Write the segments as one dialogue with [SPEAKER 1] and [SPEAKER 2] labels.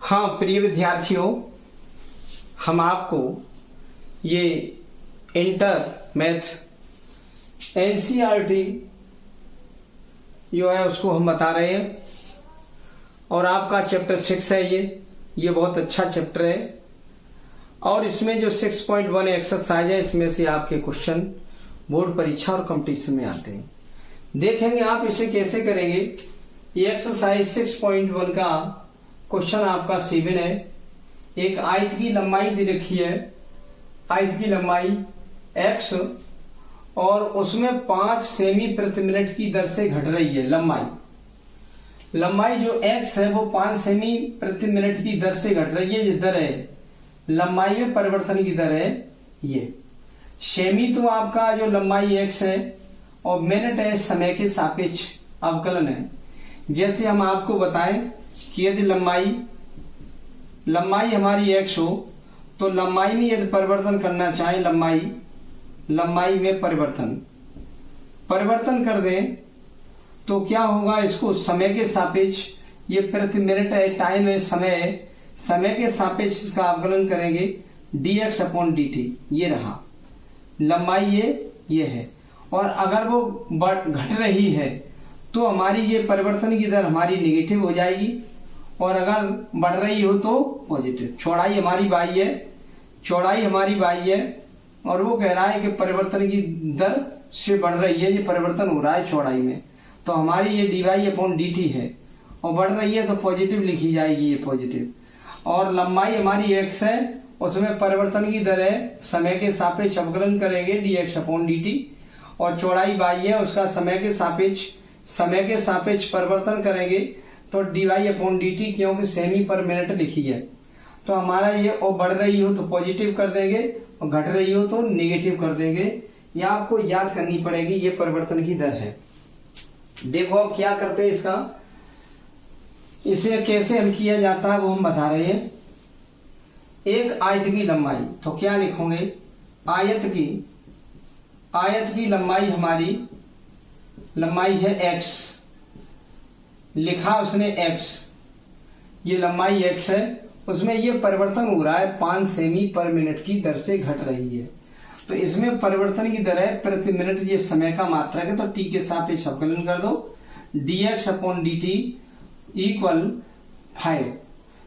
[SPEAKER 1] हाँ प्रिय विद्यार्थियों, हम आपको ये इंटर मैथ एनसीईआरटी जो है उसको हम बता रहे हैं और आपका चैप्टर 6 है। ये बहुत अच्छा चैप्टर है और इसमें जो 6.1 एक्सरसाइज है इसमें से आपके क्वेश्चन बोर्ड परीक्षा और कंपटीशन में आते हैं। देखेंगे आप इसे कैसे करेंगे। ये एक्सरसाइज 6.1 का क्वेश्चन आपका 7 है। एक आयत की लंबाई दे रखी है, आयत की लंबाई x और उसमें 5 सेमी प्रति मिनट की दर से घट रही है। लंबाई जो x है वो 5 सेमी प्रति मिनट की दर से घट रही है। ये दर है लंबाई में परिवर्तन की दर है। ये सेमी तो आपका जो लंबाई x है और मिनट है समय के सापेक्ष अवकलन है। जैसे हम आपको बताएं कि यदि लंबाई हमारी x हो तो लंबाई में यदि परिवर्तन करना चाहे, लंबाई में परिवर्तन कर दें तो क्या होगा, इसको समय के सापेक्ष, ये प्रति मिनट है, टाइम है, समय है, समय के सापेक्ष इसका अवकलन करेंगे dx अपॉन dt। ये रहा लंबाई, ये है। और अगर वो घट रही है तो हमारी ये परिवर्तन की दर हमारी नेगेटिव हो जाएगी और अगर बढ़ रही हो तो पॉजिटिव। चौड़ाई हमारी y है और वो कह रहा है कि परिवर्तन की दर से बढ़ रही है, ये परिवर्तन हो रहा है चौड़ाई में, तो हमारी ये dy अपॉन dt है और बढ़ रही है तो पॉजिटिव लिखी जाएगी, ये पॉजिटिव। और लंबाई हमारी x है, उसमें परिवर्तन की दर है, समय के सापेक्ष अवकलन करेंगे dx अपॉन dt। और चौड़ाई y है, उसका समय के सापेक्ष परिवर्तन करेंगे तो dy अपॉन dt, क्योंकि सेमी पर मिनट लिखी है तो हमारा ये, और बढ़ रही हो तो पॉजिटिव कर देंगे और घट रही हो तो नेगेटिव कर देंगे। ये आपको याद करनी पड़ेगी, ये परिवर्तन की दर है। देखो अब क्या करते हैं, इसे कैसे हल किया जाता है वो हम बता रहे हैं। एक आयत की लंबाई, तो क्या लिखोगे, आयत की लंबाई हमारी लंबाई है x, लिखा उसने x, ये लंबाई x है, उसमें ये परिवर्तन हो रहा है 5 सेमी पर मिनट की दर से घट रही है। तो इसमें परिवर्तन की दर है प्रति मिनट, ये समय का मात्रक है तो t के सापेक्ष अवकलन कर दो, dx अपॉन dt इक्वल 5।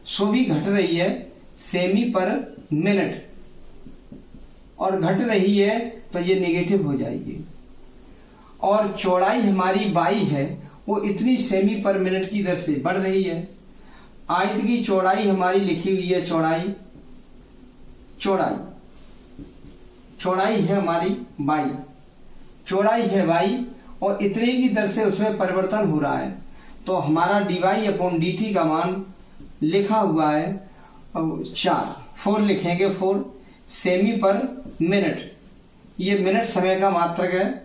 [SPEAKER 1] सो भी घट रही है सेमी पर मिनट और घट रही है तो ये नेगेटिव हो जाएगी। और चौड़ाई हमारी y है, वो इतनी सेमी पर मिनट की दर से बढ़ रही है। आयत की चौड़ाई हमारी लिखी हुई है, चौड़ाई है हमारी y, चौड़ाई है y और इतने की दर से उसमें परिवर्तन हो रहा है तो हमारा dy अपॉन dt का मान लिखा हुआ है 4 लिखेंगे, 4 सेमी पर मिनट, ये मिनट समय का मात्रक है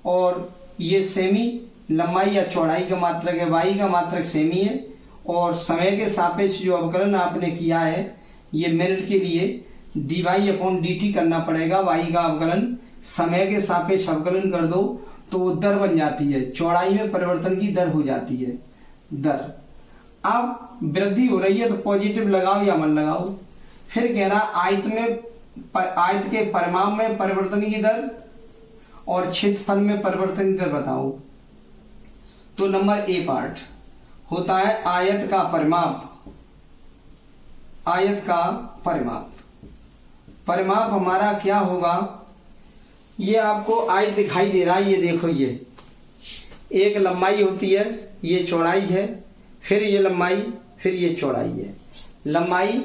[SPEAKER 1] और ये सेमी लंबाई या चौड़ाई का मात्रक है, y का मात्रक सेमी है और समय के सापेक्ष जो अवकलन आपने किया है ये मिनट के लिए dy अपॉन dt करना पड़ेगा। y का अवकलन समय के सापेक्ष अवकलन कर दो तो वो दर बन जाती है, चौड़ाई में परिवर्तन की दर हो जाती है, दर। अब वृद्धि हो रही है तो पॉजिटिव लगाओ या मन लगाओ। फिर कह रहा आयत के परिमाप में परिवर्तन की दर और क्षेत्रफल में परिवर्तन की दर बताओ। तो नंबर ए पार्ट होता है आयत का परिमाप हमारा क्या होगा, ये आपको आयत दिखाई दे रहा है, ये देखो, ये एक लंबाई होती है, ये चौड़ाई है, फिर ये लंबाई, फिर ये चौड़ाई है, लंबाई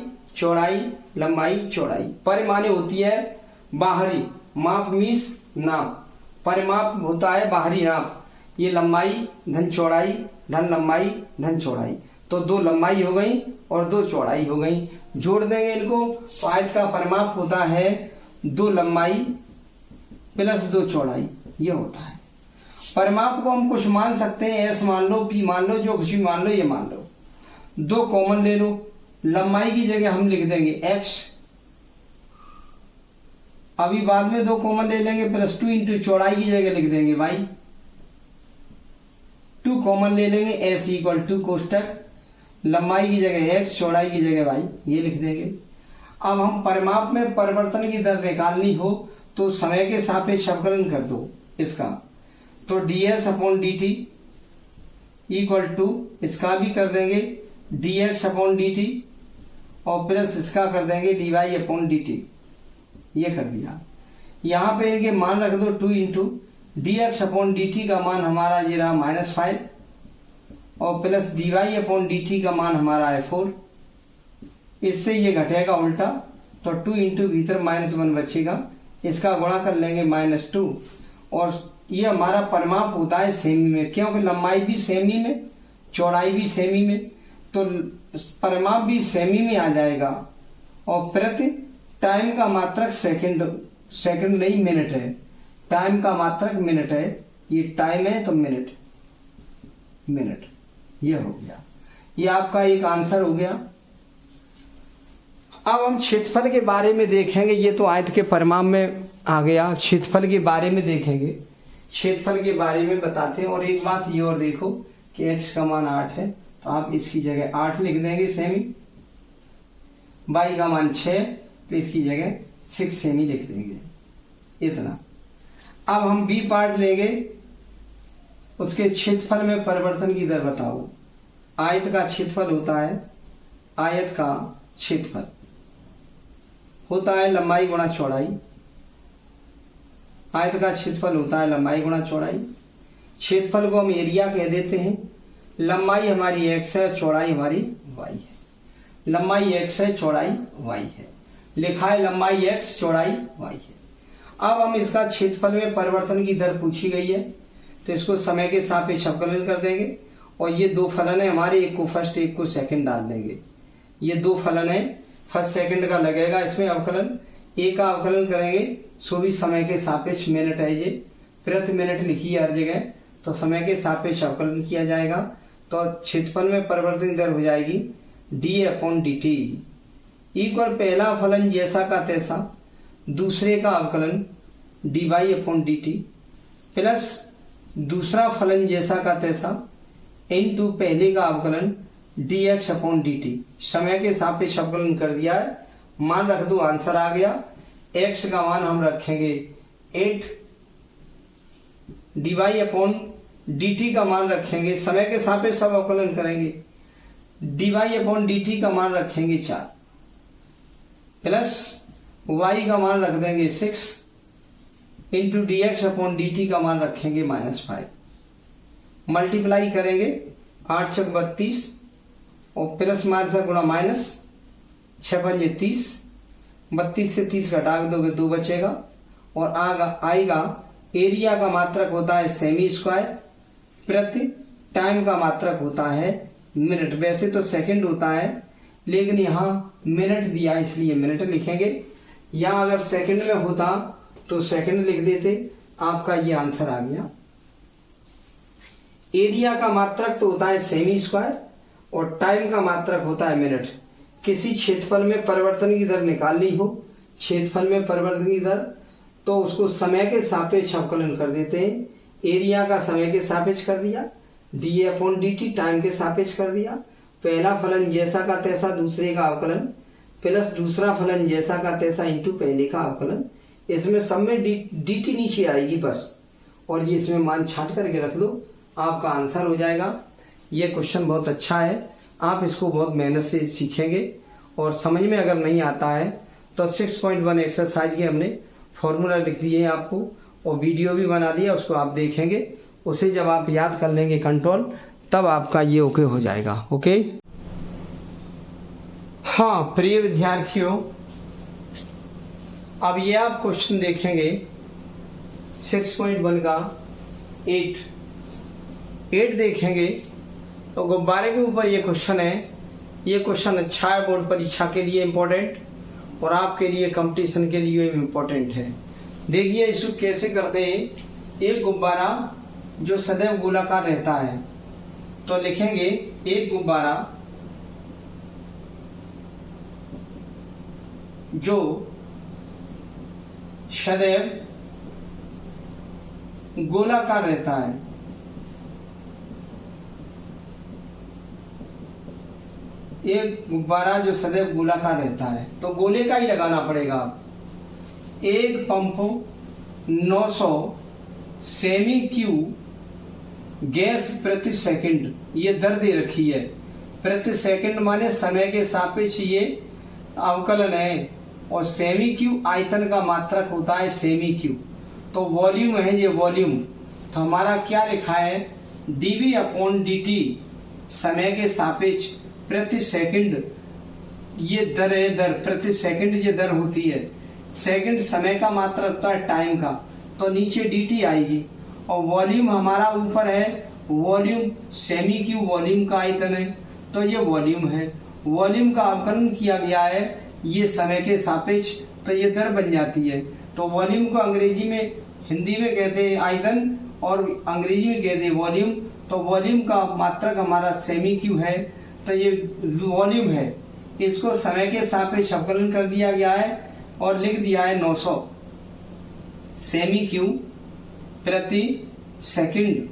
[SPEAKER 1] चौड़ाई। परिमाने होती है बाहरी, माप मीन्स नाप, परिमाप होता है बाहरी नाप, ये लंबाई धन चौड़ाई धन लंबाई धन चौड़ाई, तो 2 लंबाई हो गई और 2 चौड़ाई हो गई, जोड़ देंगे इनको तो आयत का परिमाप होता है 2 लंबाई प्लस 2 चौड़ाई, ये होता है। परिमाप को हम कुछ मान सकते हैं, s मान लो, p मान लो, जो कुछ भी मान लो, ये मान लो। 2 कॉमन ले लो, लंबाई की जगह हम लिख देंगे x, अभी बाद में 2 कॉमन ले लेंगे, प्लस 2 इंटू चौड़ाई की जगह लिख देंगे y, 2 कॉमन ले लेंगे, s इक्वल टू कोष्टक लंबाई की जगह x, चौड़ाई की जगह y, ये लिख देंगे। अब हम परिमाप में परिवर्तन की दर निकालनी हो तो समय के सापेक्ष अवकलन कर दो इसका, तो ds upon dt equal to इसका भी कर देंगे dx अपॉन dt और प्लस इसका कर देंगे dy अपॉन dt। ये कर दिया। यहाँ पे इनके मान रख दो 2 इंटू dx अपॉन dt का मान हमारा ये रहा -5 और प्लस dy अपॉन dt का मान हमारा है 4। इससे ये घटेगा उल्टा, तो 2 इंटू भीतर -1 बचेगा, इसका गुणा कर लेंगे -2 और ये हमारा परिमाप होता है सेमी में, क्योंकि लंबाई भी सेमी में, चौड़ाई भी सेमी में, तो परिमाप भी सेमी में आ जाएगा। और प्रति टाइम का मात्रक सेकंड नहीं मिनट है, टाइम का मात्रक मिनट है, ये टाइम है तो मिनट, ये हो गया। ये आपका एक आंसर हो गया। अब हम क्षेत्रफल के बारे में देखेंगे, ये तो आयत के परिमाप में आ गया। क्षेत्रफल के बारे में देखेंगे, क्षेत्रफल के बारे में बताते हैं। और एक बात ये और देखो कि x का मान 8 है तो आप इसकी जगह 8 लिख देंगे सेमी, y का मान 6 तो इसकी जगह 6 सेमी लिख देंगे, इतना। अब हम बी पार्ट लेंगे, उसके क्षेत्रफल में परिवर्तन की दर बताओ। आयत का क्षेत्रफल होता है, आयत का क्षेत्रफल होता है लंबाई गुणा चौड़ाई, आयत का क्षेत्रफल होता है लंबाई गुणा चौड़ाई। क्षेत्रफल को हम एरिया कह देते हैं। लंबाई हमारी x है, चौड़ाई हमारी y है। लंबाई x है, चौड़ाई y है, लिखा है लंबाई x, चौड़ाई y है। अब हम इसका क्षेत्रफल में परिवर्तन की दर पूछी गई है तो इसको समय के सापेक्ष अवकलन कर देंगे और ये दो फलन है हमारे, एक को फर्स्ट एक को सेकंड डाल देंगे। ये दो फलन है, फर्स्ट सेकंड का लगेगा इसमें अवकलन, एक का अवकलन करेंगे सो भी समय के सापेक्ष मिनट है, ये प्रति मिनट लिखी है हर जगह, तो समय के सापेक्ष अवकलन किया जाएगा। तो क्षेत्रफल में परिवर्तन की दर हो जाएगी D upon D T equal पहला फलन जैसा का तैसा, दूसरे का अवकलन D Y upon D T plus दूसरा फलन जैसा का तैसा इनटू पहले का अवकलन D X upon D T. समय के सापेक्ष अवकलन कर दिया है, मान रख दो, आंसर आ गया। x का मान हम रखेंगे 8, D Y upon D T का मान रखेंगे, समय के सापेक्ष सब अवकलन करेंगे, D Y upon D T का मान रखेंगे 4 प्लस y का मान रख देंगे 6 into D X upon D T का मान रखेंगे -5। मल्टीप्लाई करेंगे 8 छक 32 और प्लस माइनस गुणा माइनस, 6 पंजे 30, 32 से 30 घटा दोगे 2 बचेगा और आएगा एरिया का मात्रक होता है सेमी स्क्वायर, प्रति टाइम का मात्रक होता है मिनट। वैसे तो सेकंड होता है लेकिन यहाँ मिनट दिया इसलिए मिनट लिखेंगे, यहाँ अगर सेकंड में होता तो सेकंड लिख देते। आपका ये आंसर आ गया। एरिया का मात्रक तो होता है सेमी स्क्वायर और टाइम का मात्रक होता है मिनट। किसी क्षेत्रफल में परिवर्तन की दर निकालनी हो, क्षेत्रफल में परिवर्तन की दर, तो उसको समय के सापेक्ष अवकलन कर देते हैं। एरिया का समय के सापेक्ष कर दिया, D upon D T time के सापेक्ष कर दिया, पहला फलन जैसा का तैसा दूसरे का अवकलन प्लस दूसरा फलन जैसा का तैसा इंटू पहले का अवकलन। इसमें सब में डी टी नीचे आएगी बस, और ये इसमें मान छाट करके रख लो, आपका आंसर हो जाएगा। ये क्वेश्चन बहुत अच्छा है, आप इसको बहुत मेहनत से सीखेंगे और समझ में अगर नहीं आता है तो 6.1 एक्सरसाइज के हमने फॉर्मूला लिख दिए आपको और वीडियो भी बना दिया, उसको आप देखेंगे। उसे जब आप याद कर लेंगे कंट्रोल, तब आपका ये ओके हो जाएगा। ओके, हाँ प्रिय विद्यार्थियों, अब ये आप क्वेश्चन देखेंगे 6.1 का 8 देखेंगे तो गुब्बारे के ऊपर ये क्वेश्चन है। ये क्वेश्चन अच्छा है, बोर्ड परीक्षा के लिए इम्पोर्टेंट और आपके लिए कंपटीशन के लिए इम्पोर्टेंट है। देखिए इसको कैसे करते हैं। एक गुब्बारा जो सदैव गोलाकार रहता है, तो लिखेंगे एक गुब्बारा जो सदैव गोलाकार रहता है, एक गुब्बारा जो सदैव गोलाकार रहता है, तो गोले का ही लगाना पड़ेगा। एक पंप 900 सेमी क्यू गैस प्रति सेकंड, ये दर दे रखी है। प्रति सेकंड माने समय के सापेक्ष ये अवकलन है, और सेमी क्यू आयतन का मात्रक होता है सेमी क्यू। तो वॉल्यूम है ये वॉल्यूम, तो हमारा क्या लिखा है dv अपॉन dt समय के सापेक्ष प्रति सेकंड, ये दर है, दर प्रति सेकंड ये दर होती है। सेकंड समय का मात्रक होता है टाइम का, तो नीचे dt आएगी। और वॉल्यूम हमारा ऊपर है, वॉल्यूम सेमी क्यू वॉल्यूम का आयतन है, तो ये वॉल्यूम है। वॉल्यूम का अवकलन किया गया है ये समय के सापेक्ष, तो ये दर बन जाती है। तो वॉल्यूम को अंग्रेजी में, हिंदी में कहते हैं आयतन और अंग्रेजी में कहते हैं वॉल्यूम। तो वॉल्यूम का मात्रक हमारा सेमी क्यू है, तो ये वॉल्यूम है। इसको समय के सापेक्ष अवकलन कर दिया गया है और लिख दिया है 900 सेमी क्यू प्रति सेकंड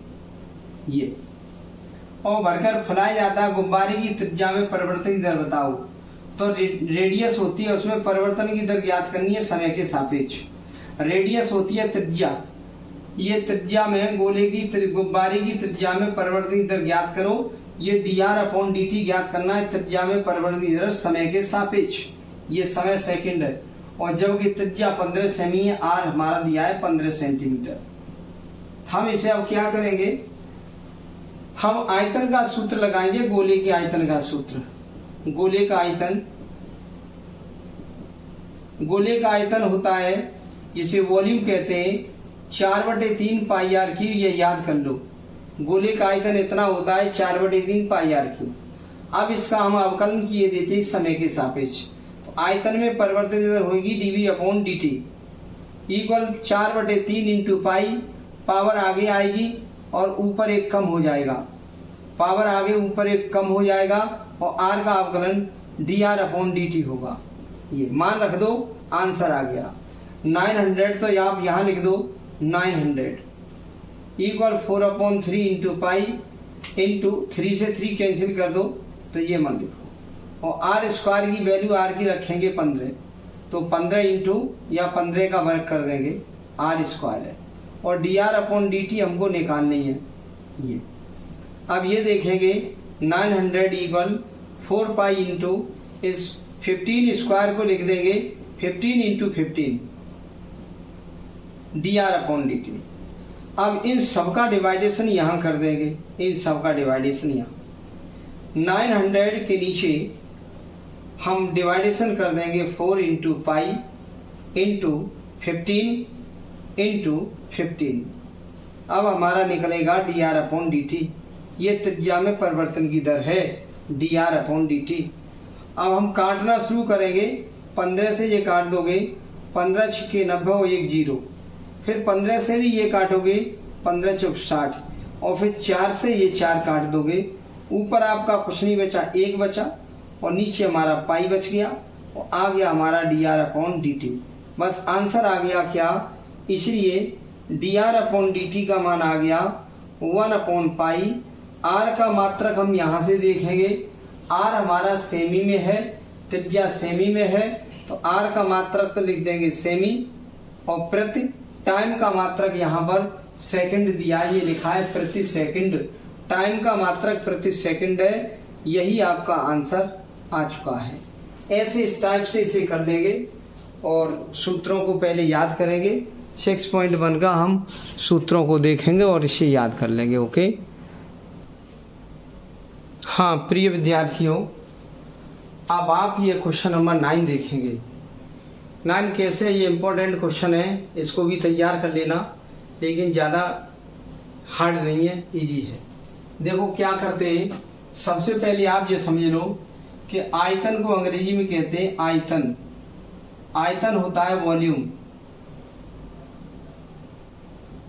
[SPEAKER 1] ये। और भरकर फुलाया जाता है। गुब्बारे की त्रिज्या में परिवर्तन की दर बताओ। तो रेडियस होती है, उसमें परिवर्तन की दर ज्ञात करनी है समय के सापेक्ष। रेडियस होती है त्रिज्या, ये त्रिज्या में गोले की गुब्बारे की त्रिज्या में परिवर्तन की दर ज्ञात करो। ये dr अपॉन dt ज्ञात करना है, त्रिज्या में परिवर्तन की दर समय के सापेक्ष, ये समय सेकंड है। और जबकि त्रिज्या 15 सेमी है, r हमारा दिया है 15 सेंटीमीटर। हम इसे अब क्या करेंगे, हम आयतन का सूत्र लगाएंगे, गोले के आयतन का सूत्र। गोले का आयतन होता है जिसे वॉल्यूम कहते हैं, 4/3 पाई आर क्यू, ये याद कर लो। गोले का आयतन इतना होता है 4/3 पाई आर क्यू। अब इसका हम अवकलन किए देते हैं समय के सापेक्ष। तो आयतन में परिवर्तन दर होगी dv upon dt equal 4/3 into pi, power आगे आएगी और ऊपर एक कम हो जाएगा, पावर आगे ऊपर एक कम हो जाएगा, और r का अवकलन dr अपॉन dt होगा। ये मान रख दो, आंसर आ गया 900। तो आप यहां लिख दो 900 इक्वल 4/3 इंटू पाई इंटू 3 से 3 कैंसिल कर दो, तो ये मान लिखो। और आर स्क्वायर की वैल्यू आर की रखेंगे 15, तो 15 इंटू या 15 का वर्ग कर देंगे, आर स्क्वायर है। और dr अपॉन dt हमको निकालनी है ये। अब ये देखेंगे 900 इक्वल 4 पाई इंटू इस 15 स्क्वायर को लिख देंगे 15 इंटू 15 dr अपॉन dt। अब इन सबका डिवाइडेशन यहां कर देंगे, इन सबका डिवाइडेशन यहां 900 के नीचे हम डिवाइडेशन कर देंगे 4 इंटू पाई इंटू 15 इंटू 15। अब हमारा निकलेगा dr अपॉन dt। ये त्रिज्या में परिवर्तन की दर है dr अपॉन dt। अब हम काटना शुरू करेंगे, 15 से ये काट दोगे, 15 छिक्के 90 और 1 0, फिर 15 से भी ये काटोगे, 15 चौक 60, और फिर 4 से ये 4 काट दोगे। ऊपर आपका कुछ नहीं बचा, 1 बचा, और नीचे हमारा पाई बच गया, और आ गया हमारा dr अपॉन dt। बस आंसर आ गया क्या, इसलिए dr अपॉन dt का मान आ गया 1 अपॉन पाई। r का मात्रक हम यहां से देखेंगे, r हमारा सेमी में है, त्रिज्या सेमी में है, तो r का मात्रक तो लिख देंगे सेमी, और प्रति टाइम का मात्रक यहाँ पर सेकंड दिया है, ये लिखा है प्रति सेकंड। टाइम का मात्रक प्रति सेकंड है, यही आपका आंसर आ चुका है। ऐसे इस टाइप से इसे कर लेंगे और सूत्रों को पहले याद करेंगे। 6.1 का हम सूत्रों को देखेंगे और इसे याद कर लेंगे। ओके, हाँ प्रिय विद्यार्थियों, अब आप ये क्वेश्चन नंबर 9 देखेंगे। 9 कैसे, ये इम्पोर्टेंट क्वेश्चन है, इसको भी तैयार कर लेना, लेकिन ज़्यादा हार्ड नहीं है, इजी है। देखो क्या करते हैं, सबसे पहले आप ये समझ लो कि आयतन को अंग्रेजी में कहते हैं आयतन। आयतन होता है वॉल्यूम,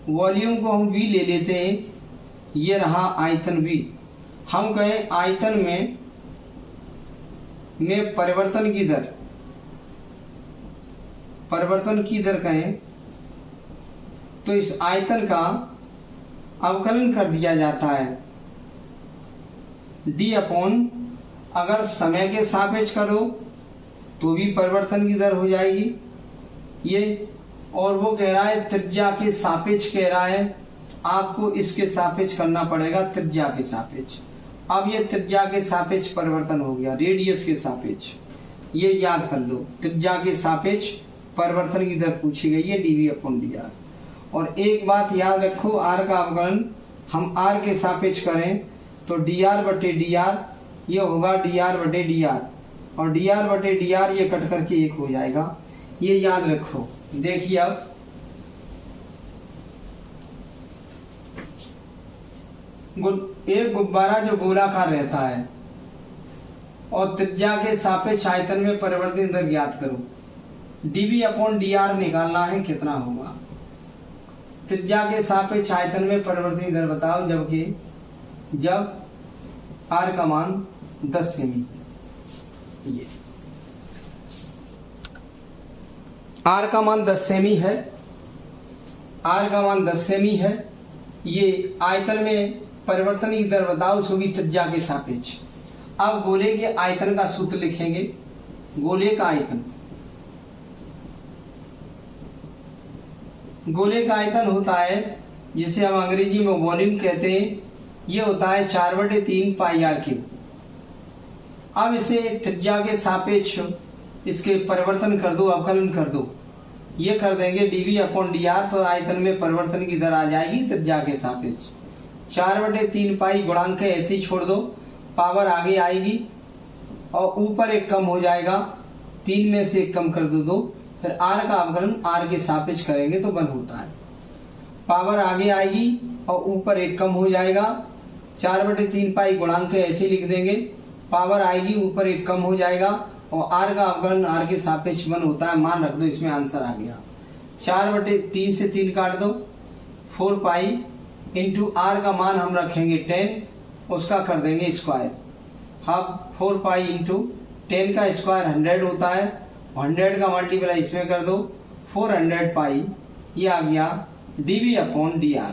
[SPEAKER 1] वॉल्यूम को हम v ले लेते हैं, ये रहा आयतन v। हम कहें आयतन में परिवर्तन की दर, परिवर्तन की दर कहें तो इस आयतन का अवकलन कर दिया जाता है d अपॉन अगर समय के सापेक्ष करो तो भी परिवर्तन की दर हो जाएगी ये। और वो कह रहा है त्रिज्या के सापेक्ष कह रहा है, आपको इसके सापेक्ष करना पड़ेगा त्रिज्या के सापेक्ष। अब ये त्रिज्या के सापेक्ष परिवर्तन हो गया, रेडियस के सापेक्ष, ये याद कर लो। त्रिज्या के सापेक्ष परिवर्तन की दर पूछी गई है dv/dr। और एक बात याद रखो, r का अवकलन हम r के सापेक्ष करें तो dr/dr ये होगा dr/dr, और dr/dr ये कट करके एक हो जाएगा, ये याद रखो। देखिए अब एक गुब्बारा जो गोलाकार रहता है और त्रिज्या के सापेक्ष आयतन में परिवर्तन दर ज्ञात करो। dv/dr निकालना है, कितना होगा? त्रिज्या के सापेक्ष आयतन में परिवर्तन दर बताओ, जब r का मान 10 सेमी, ये r का मान 10 सेमी है, r का मान 10 सेमी है। ये आयतन में परिवर्तन की दर बताओ, सो भी त्रिज्या के सापेक्ष। अब गोले के आयतन का सूत्र लिखेंगे। गोले का आयतन, गोले का आयतन होता है जिसे हम अंग्रेजी में वॉल्यूम कहते हैं, ये होता है 4/3 πr3। अब इसे त्रिज्या के सापेक्ष इसके परिवर्तन कर दो, अवकलन कर दो, ये कर देंगे dv/dr, तो आयतन में परिवर्तन की दर आ जाएगी त्रिज्या के सापेक्ष। 4/3 पाई गुणांक ऐसे ही छोड़ दो, पावर आगे आएगी और ऊपर एक कम हो जाएगा, 3 में से एक कम कर दो, फिर r का अवकलन r के सापेक्ष करेंगे तो 1 होता है। पावर आगे आएगी और ऊपर एक कम हो जाएगा, 4/3 पाई गुणांक ऐसे लिख देंगे, पावर आएगी ऊपर एक कम हो जाएगा और r का अवकलन r के सापेक्ष 1 होता है। मान रख दो, इसमें आंसर आ गया। 4/3 से 3 काट दो, 4 पाई इंटू r का मान हम रखेंगे 10, उसका कर देंगे स्क्वायर। अब 4 पाई इंटू 10 का स्क्वायर 100 होता है, 100 का मल्टीप्लाई इसमें कर दो, 400 पाई, ये आ गया dv/dr।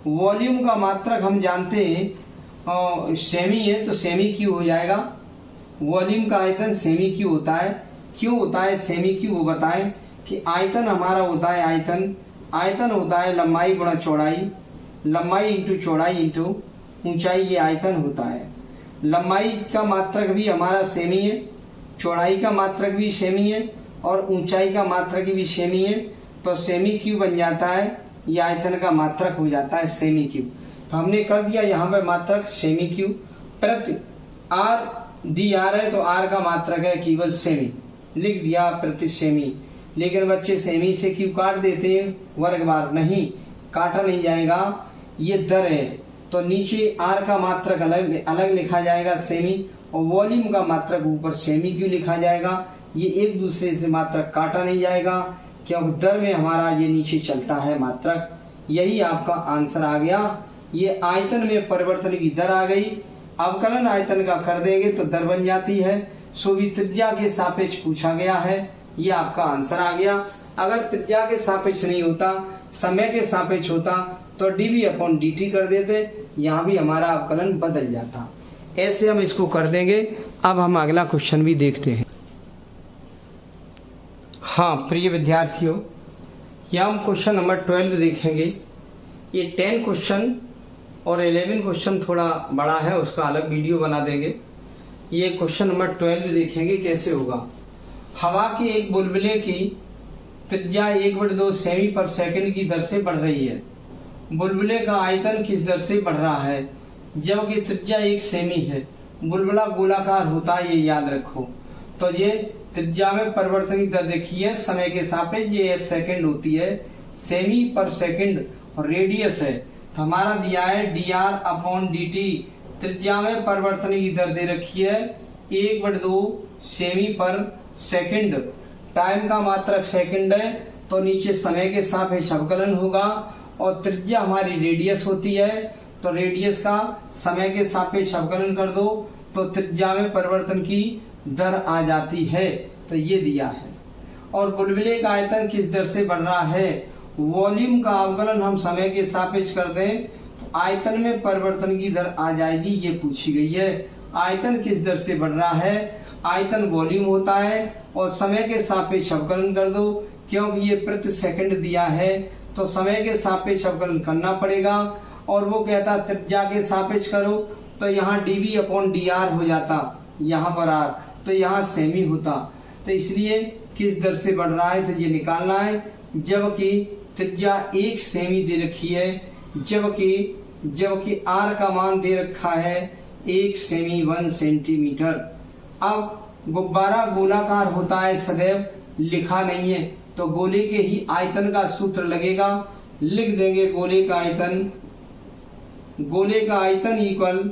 [SPEAKER 1] वॉल्यूम का मात्रक हम जानते हैं सेमी है, तो सेमी क्यू हो जाएगा। वॉल्यूम का आयतन सेमी क्यू होता है। क्यों होता है सेमी क्यू, वो बताएं कि आयतन हमारा होता है, आयतन होता है लंबाई गुणा चौड़ाई, लंबाई इंटू चौड़ाई इंटू ऊंचाई, ये आयतन होता है। लंबाई का मात्रक भी हमारा सेमी है, चौड़ाई का मात्रक भी सेमी है और ऊंचाई का मात्रक भी सेमी है, तो सेमी क्यू बन जाता है, ये आयतन का मात्रक हो जाता है सेमी क्यू। तो हमने कर दिया यहाँ पे मात्रक सेमी क्यू। प्रति r dr है तो r का मात्रक है केवल सेमी, लिख दिया प्रति सेमी। लेकिन बच्चे सेमी से क्यू काट देते हैं, वर्ग बार नहीं काटा नहीं जाएगा, ये दर है तो नीचे r का मात्रक अलग लिखा जाएगा सेमी, और वॉल्यूम का मात्रक ऊपर सेमी क्यू लिखा जाएगा। ये एक दूसरे से मात्रक काटा नहीं जाएगा क्योंकि दर में हमारा ये नीचे चलता है मात्रक। यही आपका आंसर आ गया। ये आयतन में परिवर्तन की दर आ गई, अवकलन आयतन का कर देंगे तो दर बन जाती है। सो भी त्रिज्या के सापेक्ष पूछा गया है, ये आपका आंसर आ गया। अगर त्रिज्या के सापेक्ष नहीं होता, समय के सापेक्ष होता तो dv/dt कर देते, यहाँ भी हमारा अवकलन बदल जाता। ऐसे हम इसको कर देंगे। अब हम अगला क्वेश्चन भी देखते हैं। हाँ प्रिय विद्यार्थियों, यहाँ हम क्वेश्चन नंबर 12 देखेंगे। ये 10 क्वेश्चन और 11 क्वेश्चन थोड़ा बड़ा है, उसका अलग वीडियो बना देंगे। ये क्वेश्चन नंबर 12 देखेंगे कैसे होगा। हवा के एक बुलबुले की त्रिज्या 1/2 सेमी पर सेकंड की दर से बढ़ रही है। बुलबुले का आयतन किस दर से बढ़ रहा है जबकि त्रिज्या 1 सेमी है। बुलबुला गोलाकार होता है, ये याद रखो। तो ये त्रिज्या में परिवर्तन की दर देखी है समय के सापेक्ष, ये सेकंड होती है, सेमी पर सेकंड और रेडियस है। तो हमारा दिया है dr/dt, त्रिज्या में परिवर्तन की दर दे रखी है 1/2 सेमी पर सेकंड। टाइम का मात्रक सेकंड है तो नीचे समय के सापेक्ष अवकलन होगा, और त्रिज्या हमारी रेडियस होती है तो रेडियस का समय के सापेक्ष अवकलन कर दो तो त्रिज्या में परिवर्तन की दर आ जाती है। तो ये दिया है। और बुलबुले का आयतन किस दर से बढ़ रहा है, वॉल्यूम का अवकलन हम समय के सापेक्ष कर दें तो आयतन में परिवर्तन की दर आ जाएगी, ये पूछी गई है। आयतन किस दर से बढ़ रहा है, आयतन वॉल्यूम होता है, और समय के सापेक्ष अवकलन कर दो, क्योंकि ये प्रति सेकंड दिया है तो समय के सापेक्ष अवकलन करना पड़ेगा। और वो कहता त्रिज्या के सापेक्ष करो, तो यहाँ dv/dr हो जाता, यहाँ पर r, तो यहाँ सेमी होता। तो इसलिए किस दर से बढ़ रहा है तो ये निकालना है, जबकि त्रिज्या 1 सेमी दे रखी है, जबकि r का मान दे रखा है 1 सेमी 1 सेंटीमीटर। अब गुब्बारा गोलाकार होता है सदैव, लिखा नहीं है, तो गोले के ही आयतन का सूत्र लगेगा, लिख देंगे गोले का आयतन इक्वल,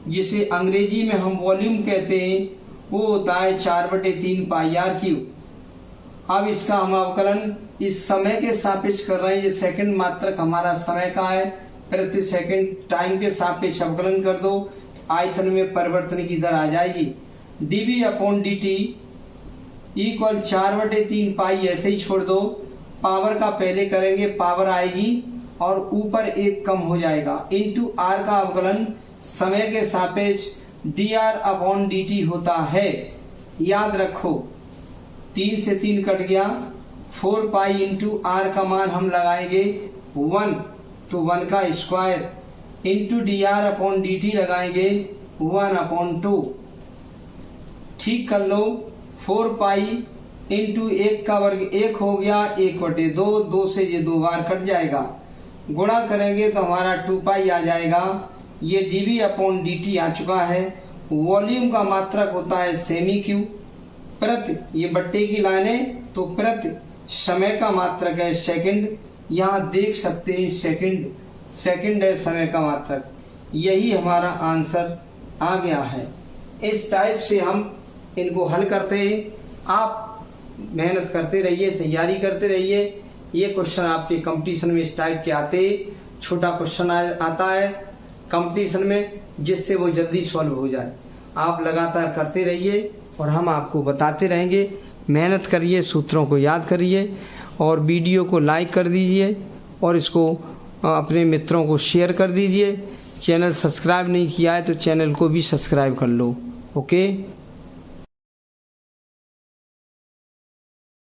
[SPEAKER 1] जिसे अंग्रेजी में हम वॉल्यूम कहते हैं, वो होता है 4/3 पाई आर क्यूब। अब इसका हम अवकलन इस समय के सापेक्ष कर रहे हैं, ये सेकंड मात्रक हमारा समय का है, प्रति सेकंड टाइम के सापेक्ष अवकलन कर दो, आयतन में परिवर्तन की दर आ जाएगी। dv/dt इक्वल 4/3 पाई, ऐसे ही छोड़ दो, पावर का पहले करेंगे, पावर आएगी और ऊपर 1 कम हो जाएगा, इंटू r का अवकलन समय के सापेक्ष dr/dt होता है। याद रखो 3 से 3 कट गया, 4 पाई इंटू r का मान हम लगाएंगे 1, तो 1 का स्क्वायर, इंटू dr/dt लगाएंगे 1/2। ठीक कर लो, 4 पाई इंटू 1 का वर्ग 1 हो गया, 1/2, 2 से ये 2 बार कट जाएगा, गुणा करेंगे तो हमारा 2 पाई आ जाएगा। ये dv/dt आ चुका है। वॉल्यूम का मात्रक होता है सेमी क्यूब, प्रति, ये बट्टे की लाइनें, तो प्रति समय का मात्रक है सेकंड, यहाँ देख सकते हैं सेकंड है समय का मात्रक। यही हमारा आंसर आ गया है। इस टाइप से हम इनको हल करते हैं। आप मेहनत करते रहिए, तैयारी करते रहिए। ये क्वेश्चन आपके कंपटीशन में इस टाइप के आते, छोटा क्वेश्चन आता है कंपटीशन में, जिससे वो जल्दी सॉल्व हो जाए। आप लगातार करते रहिए और हम आपको बताते रहेंगे। मेहनत करिए, सूत्रों को याद करिए और वीडियो को लाइक कर दीजिए और इसको अपने मित्रों को शेयर कर दीजिए। चैनल सब्सक्राइब नहीं किया है तो चैनल को भी सब्सक्राइब कर लो। ओके।